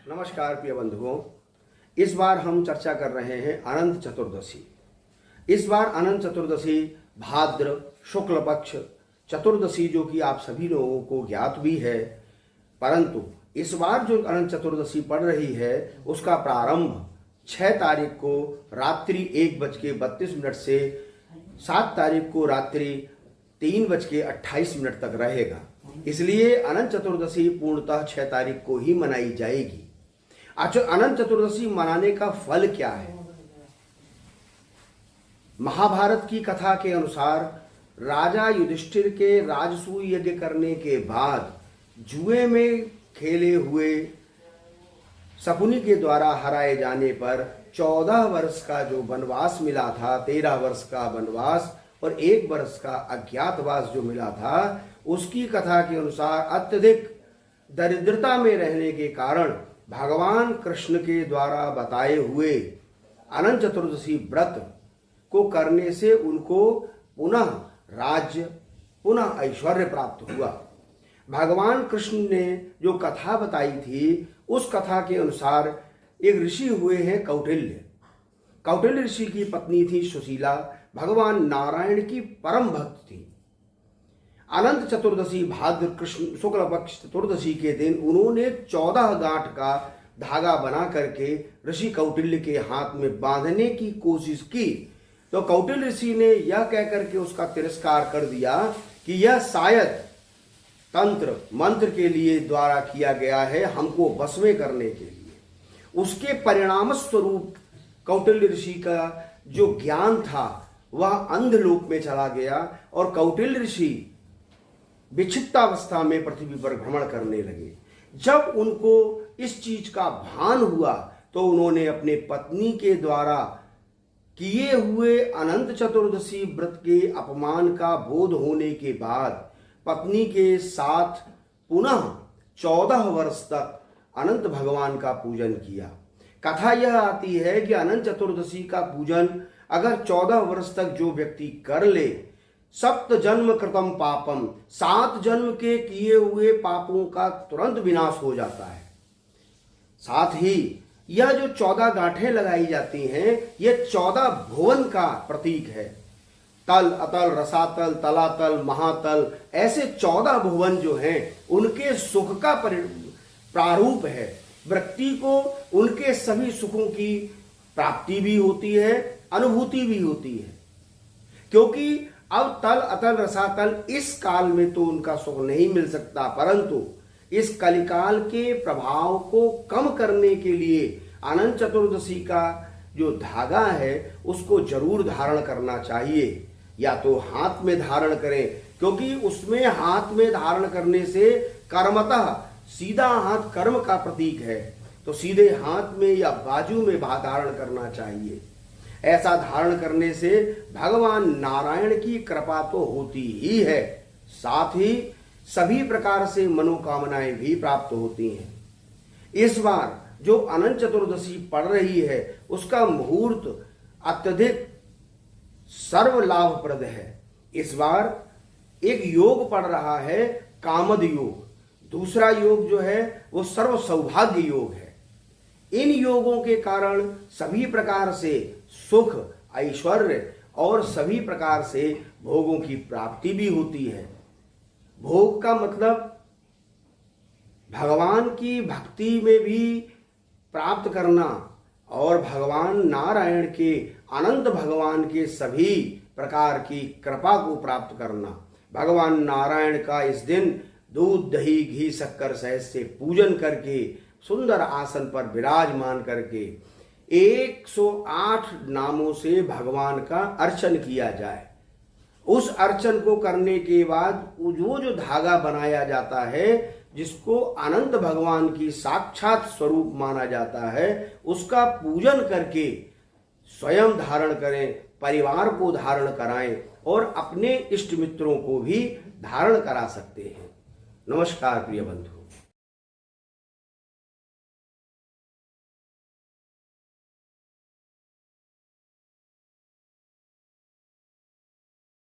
नमस्कार प्रिय बंधुओं, इस बार हम चर्चा कर रहे हैं अनंत चतुर्दशी। इस बार अनंत चतुर्दशी भाद्र शुक्ल पक्ष चतुर्दशी, जो कि आप सभी लोगों को ज्ञात भी है, परंतु इस बार जो अनंत चतुर्दशी पड़ रही है उसका प्रारंभ 6 तारीख को रात्रि 1:32 से 7 तारीख को रात्रि 3:28 तक रहेगा। इसलिए अनंत चतुर्दशी पूर्णतः 6 तारीख को ही मनाई जाएगी। अच्छा, अनंत चतुर्दशी मनाने का फल क्या है? महाभारत की कथा के अनुसार राजा युधिष्ठिर के राजसूय यज्ञ करने के बाद जुए में खेले हुए शकुनी के द्वारा हराए जाने पर 14 वर्ष का जो वनवास मिला था, 13 वर्ष का वनवास और 1 वर्ष का अज्ञातवास जो मिला था, उसकी कथा के अनुसार अत्यधिक दरिद्रता में रहने के कारण भगवान कृष्ण के द्वारा बताए हुए अनंत चतुर्दशी व्रत को करने से उनको पुनः राज्य, पुनः ऐश्वर्य प्राप्त हुआ। भगवान कृष्ण ने जो कथा बताई थी, उस कथा के अनुसार एक ऋषि हुए हैं कौटिल्य। कौटिल्य ऋषि की पत्नी थी सुशीला, भगवान नारायण की परम भक्त थी। अनंत चतुर्दशी भाद्र कृष्ण शुक्ल पक्ष चतुर्दशी के दिन उन्होंने 14 गांठ का धागा बना करके ऋषि कौटिल्य के हाथ में बांधने की कोशिश की, तो कौटिल्य ऋषि ने यह कहकर के उसका तिरस्कार कर दिया कि यह शायद तंत्र मंत्र के लिए द्वारा किया गया है, हमको वश में करने के लिए। उसके परिणाम स्वरूप कौटिल्य ऋषि का जो ज्ञान था वह अंधलोक में चला गया और कौटिल्य ऋषि विक्षिप्तावस्था में पृथ्वी पर भ्रमण करने लगे। जब उनको इस चीज का भान हुआ तो उन्होंने अपने पत्नी के द्वारा किए हुए अनंत चतुर्दशी व्रत के अपमान का बोध होने के बाद पत्नी के साथ पुनः 14 वर्ष तक अनंत भगवान का पूजन किया। कथा यह आती है कि अनंत चतुर्दशी का पूजन अगर 14 वर्ष तक जो व्यक्ति कर ले, 7 जन्म कृतम पापम, 7 जन्म के किए हुए पापों का तुरंत विनाश हो जाता है। साथ ही यह जो 14 गांठें लगाई जाती हैं, यह 14 भुवन का प्रतीक है। तल, अतल, रसातल, तलातल, महातल, ऐसे 14 भुवन जो हैं उनके सुख का प्रारूप है। व्यक्ति को उनके सभी सुखों की प्राप्ति भी होती है, अनुभूति भी होती है। क्योंकि अब तल, अतल, रसातल इस काल में तो उनका सुख नहीं मिल सकता, परंतु इस कलिकाल के प्रभाव को कम करने के लिए अनंत चतुर्दशी का जो धागा है उसको जरूर धारण करना चाहिए। या तो हाथ में धारण करें, क्योंकि उसमें हाथ में धारण करने से कर्मतः सीधा हाथ कर्म का प्रतीक है, तो सीधे हाथ में या बाजू में धारण करना चाहिए। ऐसा धारण करने से भगवान नारायण की कृपा तो होती ही है, साथ ही सभी प्रकार से मनोकामनाएं भी प्राप्त होती हैं। इस बार जो अनंत चतुर्दशी पड़ रही है उसका मुहूर्त अत्यधिक सर्व लाभप्रद है। इस बार एक योग पड़ रहा है कामद योग, दूसरा योग जो है वो सर्व सौभाग्य योग है। इन योगों के कारण सभी प्रकार से सुख, ऐश्वर्य और सभी प्रकार से भोगों की प्राप्ति भी होती है। भोग का मतलब भगवान की भक्ति में भी प्राप्त करना और भगवान नारायण के, अनंत भगवान के सभी प्रकार की कृपा को प्राप्त करना। भगवान नारायण का इस दिन दूध, दही, घी, शक्कर सहित से पूजन करके सुंदर आसन पर विराजमान करके 108 नामों से भगवान का अर्चन किया जाए। उस अर्चन को करने के बाद जो धागा बनाया जाता है, जिसको अनंत भगवान की साक्षात स्वरूप माना जाता है, उसका पूजन करके स्वयं धारण करें, परिवार को धारण कराएं और अपने इष्ट मित्रों को भी धारण करा सकते हैं। नमस्कार प्रिय बंधु।